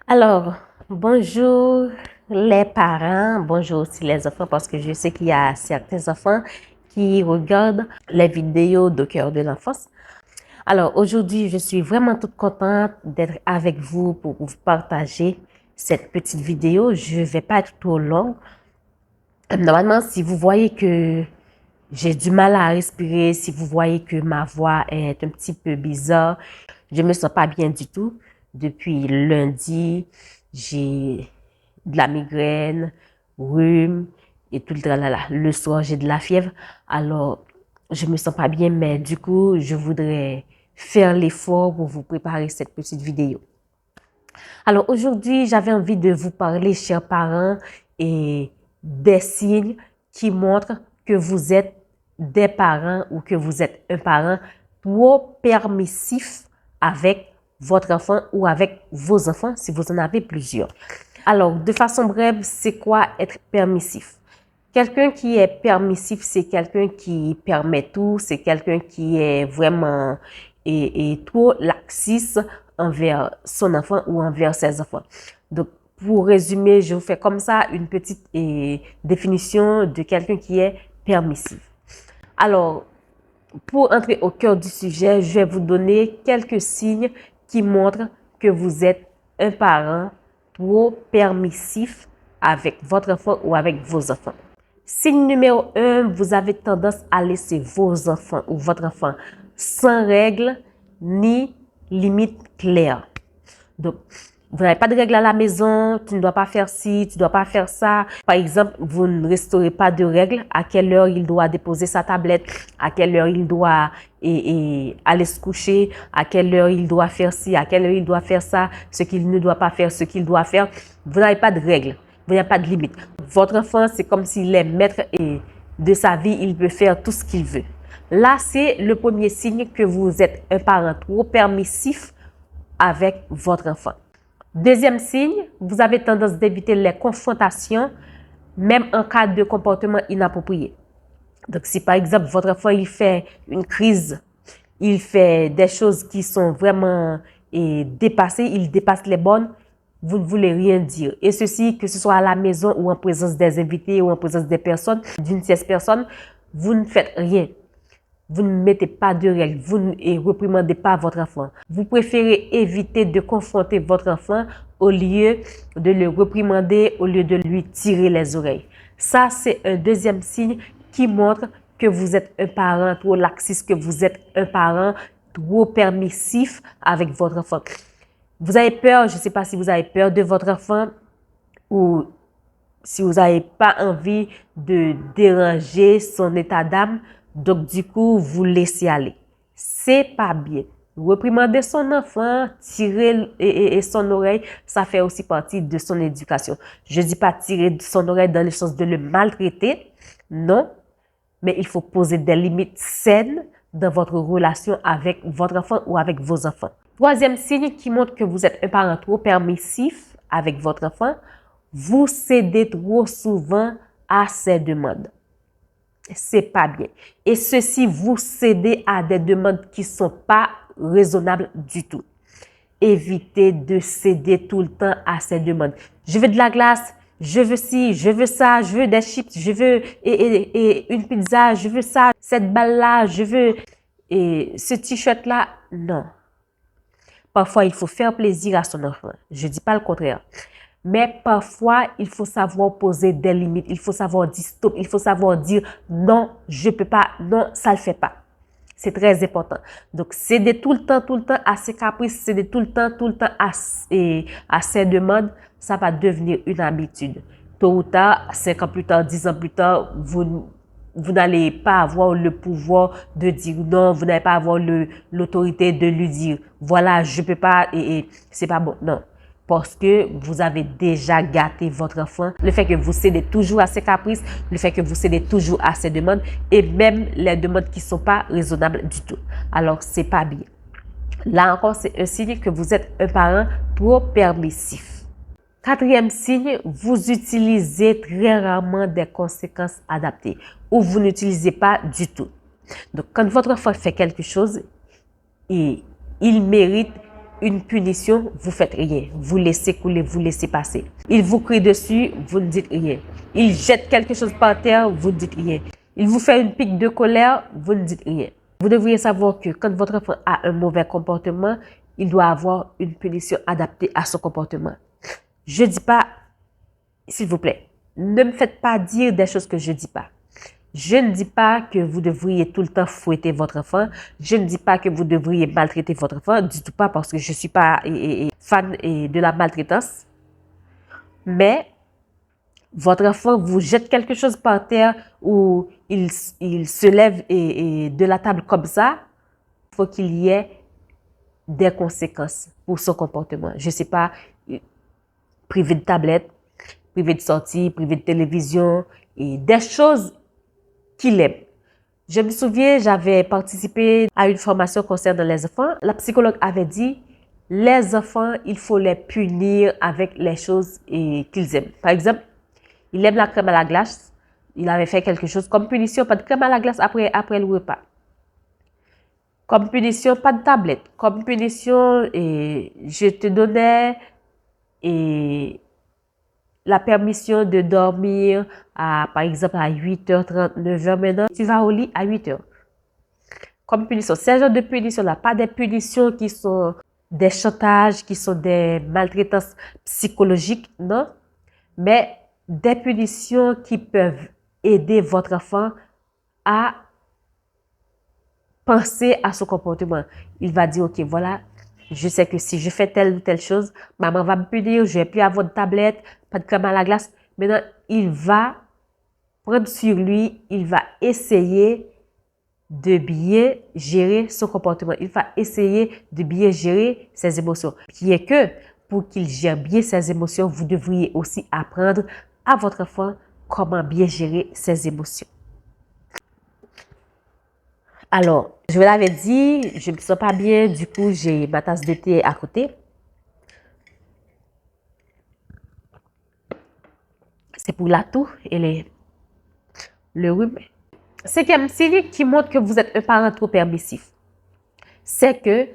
Alors, bonjour les parents, bonjour aussi les enfants, parce que je sais qu'il y a certains enfants qui regardent les vidéos de Cœur de l'enfance. Alors, aujourd'hui, je suis vraiment toute contente d'être avec vous pour vous partager cette petite vidéo. Je ne vais pas être trop longue. Normalement, si vous voyez que j'ai du mal à respirer, si vous voyez que ma voix est un petit peu bizarre, je me sens pas bien du tout. Depuis lundi, j'ai de la migraine, rhume et tout le tralala. Le soir, j'ai de la fièvre. Alors, je me sens pas bien, mais du coup, je voudrais faire l'effort pour vous préparer cette petite vidéo. Alors, aujourd'hui, j'avais envie de vous parler, chers parents, et des signes qui montrent que vous êtes des parents ou que vous êtes un parent trop permissif avec votre enfant ou avec vos enfants si vous en avez plusieurs. Alors, de façon brève, c'est quoi être permissif? Quelqu'un qui est permissif, c'est quelqu'un qui permet tout, c'est quelqu'un qui est vraiment et trop laxiste envers son enfant ou envers ses enfants. Donc, pour résumer, je vous fais comme ça une petite définition de quelqu'un qui est permissif. Alors, pour entrer au cœur du sujet, je vais vous donner quelques signes qui montrent que vous êtes un parent trop permissif avec votre enfant ou avec vos enfants. Signe numéro 1, vous avez tendance à laisser vos enfants ou votre enfant sans règles ni limites claires. Donc, vous n'avez pas de règles à la maison, tu ne dois pas faire ci, tu ne dois pas faire ça. Par exemple, vous ne restaurez pas de règles à quelle heure il doit déposer sa tablette, à quelle heure il doit aller se coucher, à quelle heure il doit faire ci, à quelle heure il doit faire ça, ce qu'il ne doit pas faire, ce qu'il doit faire. Vous n'avez pas de règles, vous n'avez pas de limites. Votre enfant, c'est comme s'il est maître de sa vie, il peut faire tout ce qu'il veut. Là, c'est le premier signe que vous êtes un parent trop permissif avec votre enfant. Deuxième signe, vous avez tendance d'éviter les confrontations, même en cas de comportement inapproprié. Donc, si par exemple, votre enfant, il fait une crise, il fait des choses qui sont vraiment dépassées, il dépasse les bornes, vous ne voulez rien dire. Et ceci, que ce soit à la maison ou en présence des invités ou en présence des personnes, d'une tierce personne, vous ne faites rien. Vous ne mettez pas de règles, vous ne reprimandez pas votre enfant. Vous préférez éviter de confronter votre enfant au lieu de le reprimander, au lieu de lui tirer les oreilles. Ça, c'est un deuxième signe qui montre que vous êtes un parent trop laxiste, que vous êtes un parent trop permissif avec votre enfant. Vous avez peur, je ne sais pas si vous avez peur de votre enfant ou si vous n'avez pas envie de déranger son état d'âme, donc du coup, vous laissez aller. C'est pas bien. Reprimander son enfant, tirer son oreille, ça fait aussi partie de son éducation. Je dis pas tirer son oreille dans le sens de le maltraiter, non, mais il faut poser des limites saines dans votre relation avec votre enfant ou avec vos enfants. Troisième signe qui montre que vous êtes un parent trop permissif avec votre enfant, vous cédez trop souvent à ses demandes. C'est pas bien. Et ceci, vous cédez à des demandes qui sont pas raisonnables du tout. Évitez de céder tout le temps à ces demandes. Je veux de la glace, je veux ci, je veux ça, je veux des chips, je veux une pizza, je veux ça, cette balle-là, je veux ce t-shirt-là. Non. Parfois, il faut faire plaisir à son enfant. Je dis pas le contraire. Mais parfois, il faut savoir poser des limites. Il faut savoir dire stop. Il faut savoir dire non, je peux pas. Non, ça le fait pas. C'est très important. Donc, céder tout le temps à ses caprices, céder tout le temps à ses demandes, ça va devenir une habitude. Tôt ou tard, 5 ans plus tard, 10 ans plus tard, vous n'allez pas avoir le pouvoir de dire non, vous n'allez pas avoir l'autorité de lui dire, voilà, je peux pas et c'est pas bon. Non. Parce que vous avez déjà gâté votre enfant. Le fait que vous cédez toujours à ses caprices, le fait que vous cédez toujours à ses demandes et même les demandes qui ne sont pas raisonnables du tout. Alors, c'est pas bien. Là encore, c'est un signe que vous êtes un parent trop permissif. Quatrième signe, vous utilisez très rarement des conséquences adaptées ou vous n'utilisez pas du tout. Donc, quand votre enfant fait quelque chose et il mérite une punition, vous faites rien. Vous laissez couler, vous laissez passer. Il vous crie dessus, vous ne dites rien. Il jette quelque chose par terre, vous ne dites rien. Il vous fait une pique de colère, vous ne dites rien. Vous devriez savoir que quand votre enfant a un mauvais comportement, il doit avoir une punition adaptée à son comportement. Je ne dis pas, s'il vous plaît, ne me faites pas dire des choses que je ne dis pas. Je ne dis pas que vous devriez tout le temps fouetter votre enfant. Je ne dis pas que vous devriez maltraiter votre enfant. Du tout pas, parce que je ne suis pas fan de la maltraitance. Mais votre enfant vous jette quelque chose par terre ou il se lève de la table comme ça, il faut qu'il y ait des conséquences pour son comportement. Je ne sais pas, privé de tablette, privé de sortie, privé de télévision et des choses qu'il aime. Je me souviens, j'avais participé à une formation concernant les enfants. La psychologue avait dit, les enfants, il faut les punir avec les choses qu'ils aiment. Par exemple, il aime la crème à la glace. Il avait fait quelque chose comme punition, pas de crème à la glace après le repas. Comme punition, pas de tablette. Comme punition, je te donnais la permission de dormir par exemple, à 8h30, 9h maintenant. Tu vas au lit à 8h. Comme punition. Ces genres de punitions-là, pas des punitions qui sont des chantages, qui sont des maltraitances psychologiques, non. Mais des punitions qui peuvent aider votre enfant à penser à son comportement. Il va dire, OK, voilà, je sais que si je fais telle ou telle chose, maman va me punir, je ne vais plus avoir de tablette, pas de crème à la glace. Maintenant, il va prendre sur lui, il va essayer de bien gérer son comportement. Il va essayer de bien gérer ses émotions. Bien que, pour qu'il gère bien ses émotions, vous devriez aussi apprendre à votre enfant comment bien gérer ses émotions. Alors, je vous l'avais dit, je ne me sens pas bien, du coup, j'ai ma tasse de thé à côté. C'est pour la toux et le rhume. Cinquième signe qui montre que vous êtes un parent trop permissif, c'est que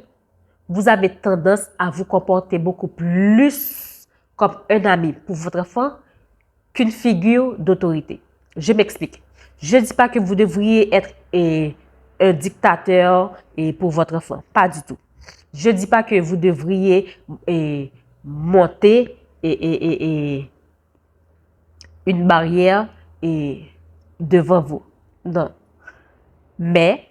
vous avez tendance à vous comporter beaucoup plus comme un ami pour votre enfant qu'une figure d'autorité. Je m'explique. Je ne dis pas que vous devriez être un dictateur pour votre enfant. Pas du tout. Je ne dis pas que vous devriez monter une barrière devant vous. Non. Mais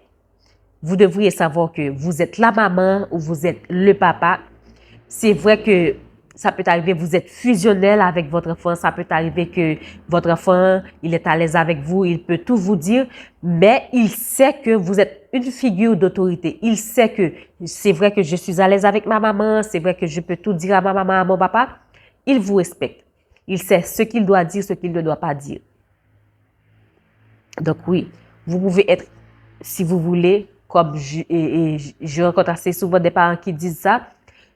vous devriez savoir que vous êtes la maman ou vous êtes le papa. C'est vrai que ça peut arriver, vous êtes fusionnel avec votre enfant. Ça peut arriver que votre enfant, il est à l'aise avec vous, il peut tout vous dire, mais il sait que vous êtes une figure d'autorité. Il sait que c'est vrai que je suis à l'aise avec ma maman, c'est vrai que je peux tout dire à ma maman, à mon papa. Il vous respecte. Il sait ce qu'il doit dire, ce qu'il ne doit pas dire. Donc oui, vous pouvez être, si vous voulez, comme je rencontre assez souvent des parents qui disent ça,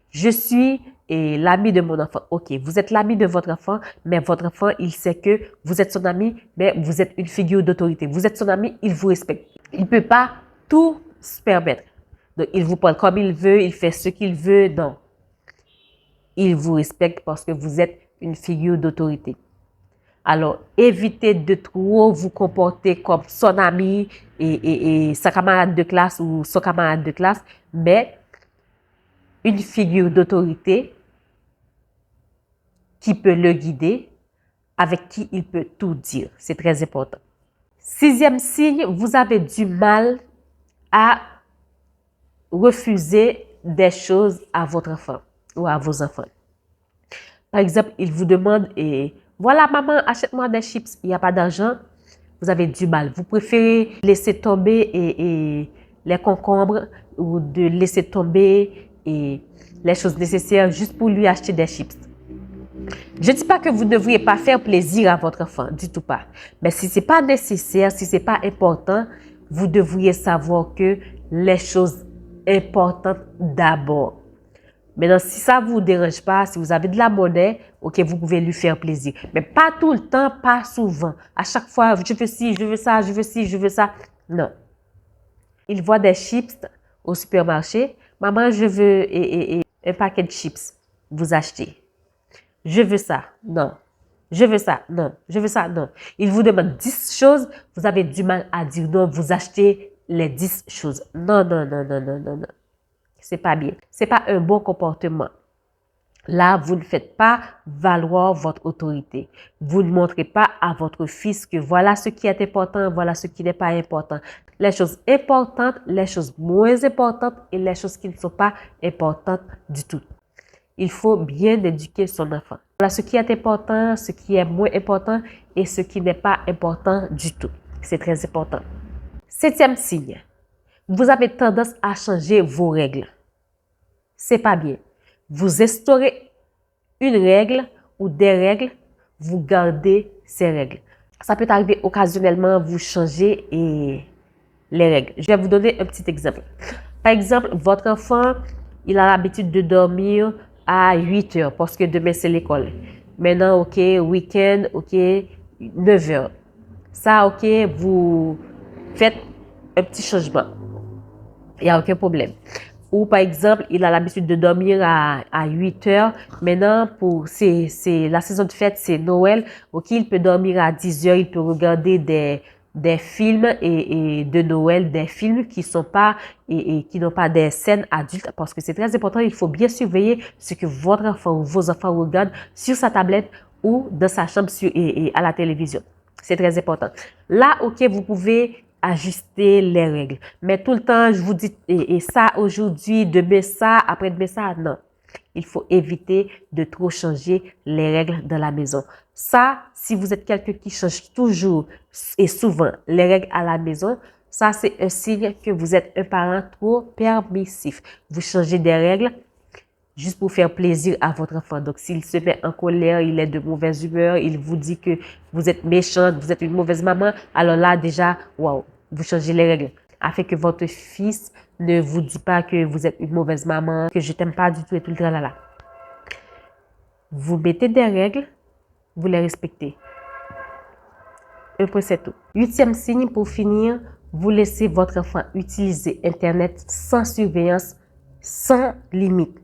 je suis l'ami de mon enfant. OK, vous êtes l'ami de votre enfant, mais votre enfant, il sait que vous êtes son ami, mais vous êtes une figure d'autorité. Vous êtes son ami, il vous respecte. Il ne peut pas tout se permettre. Donc, il vous parle comme il veut, il fait ce qu'il veut. Non. Il vous respecte parce que vous êtes une figure d'autorité. Alors, évitez de trop vous comporter comme son ami et sa camarade de classe ou son camarade de classe, mais une figure d'autorité qui peut le guider, avec qui il peut tout dire. C'est très important. Sixième signe, vous avez du mal à refuser des choses à votre enfant ou à vos enfants. Par exemple, il vous demande, voilà maman, achète-moi des chips, il n'y a pas d'argent, vous avez du mal. Vous préférez laisser tomber les concombres ou de laisser tomber les choses nécessaires juste pour lui acheter des chips. Je ne dis pas que vous ne devriez pas faire plaisir à votre enfant, du tout pas. Mais si ce n'est pas nécessaire, si ce n'est pas important, vous devriez savoir que les choses importantes d'abord. Maintenant, si ça ne vous dérange pas, si vous avez de la monnaie, OK, vous pouvez lui faire plaisir. Mais pas tout le temps, pas souvent. À chaque fois, je veux ci, je veux ça, je veux ci, je veux ça. Non. Il voit des chips au supermarché. Maman, je veux un paquet de chips, vous achetez. Je veux ça, non. Je veux ça, non. Je veux ça, non. Il vous demande 10 choses, vous avez du mal à dire non, vous achetez les 10 choses. Non, non, non, non, non, non, non. C'est pas bien. C'est pas un bon comportement. Là, vous ne faites pas valoir votre autorité. Vous ne montrez pas à votre fils que voilà ce qui est important, voilà ce qui n'est pas important. Les choses importantes, les choses moins importantes et les choses qui ne sont pas importantes du tout. Il faut bien éduquer son enfant. Voilà ce qui est important, ce qui est moins important et ce qui n'est pas important du tout. C'est très important. 7e signe. Vous avez tendance à changer vos règles. C'est pas bien. Vous instaurez une règle ou des règles, vous gardez ces règles. Ça peut arriver occasionnellement, vous changez les règles. Je vais vous donner un petit exemple. Par exemple, votre enfant, il a l'habitude de dormir à 8 heures parce que demain c'est l'école. Maintenant, ok, week-end, ok, 9 heures. Ça, ok, vous faites un petit changement. Il n'y a aucun problème. Ou par exemple, il a l'habitude de dormir à 8 heures. Maintenant, c'est la saison de fête, c'est Noël. Ok, il peut dormir à 10 heures. Il peut regarder des films et de Noël, des films qui sont pas et qui n'ont pas des scènes adultes parce que c'est très important. Il faut bien surveiller ce que votre enfant ou vos enfants regardent sur sa tablette ou dans sa chambre et à la télévision. C'est très important. Là, ok, vous pouvez ajuster les règles. Mais tout le temps, je vous dis, et ça aujourd'hui, demain ça, après-demain ça, non. Il faut éviter de trop changer les règles de la maison. Ça, si vous êtes quelqu'un qui change toujours et souvent les règles à la maison, ça, c'est un signe que vous êtes un parent trop permissif. Vous changez des règles juste pour faire plaisir à votre enfant. Donc, s'il se met en colère, il est de mauvaise humeur, il vous dit que vous êtes méchante, vous êtes une mauvaise maman, alors là, déjà, waouh, vous changez les règles. Afin que votre fils ne vous dise pas que vous êtes une mauvaise maman, que je t'aime pas du tout et tout le tralala. Vous mettez des règles, vous les respectez. Un peu, c'est tout. 8e signe pour finir, vous laissez votre enfant utiliser Internet sans surveillance, sans limite.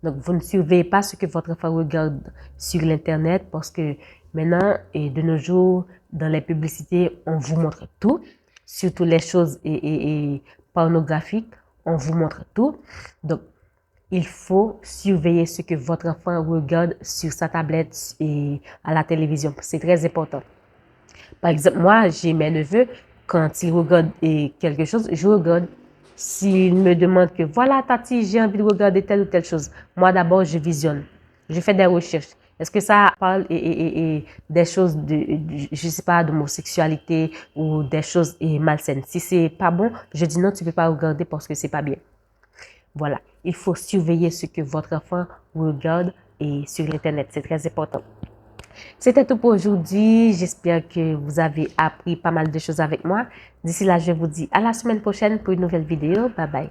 Donc, vous ne surveillez pas ce que votre enfant regarde sur l'Internet parce que maintenant, et de nos jours, dans les publicités, on vous montre tout, surtout les choses pornographiques, on vous montre tout. Donc, il faut surveiller ce que votre enfant regarde sur sa tablette et à la télévision. C'est très important. Par exemple, moi, j'ai mes neveux, quand ils regardent quelque chose, je regarde. S'ils me demandent que voilà, Tati, j'ai envie de regarder telle ou telle chose, moi d'abord, je visionne. Je fais des recherches. Est-ce que ça parle des choses je sais pas, d'homosexualité ou des choses malsaines? Si c'est pas bon, je dis non, tu peux pas regarder parce que c'est pas bien. Voilà. Il faut surveiller ce que votre enfant regarde sur Internet. C'est très important. C'était tout pour aujourd'hui. J'espère que vous avez appris pas mal de choses avec moi. D'ici là, je vous dis à la semaine prochaine pour une nouvelle vidéo. Bye bye.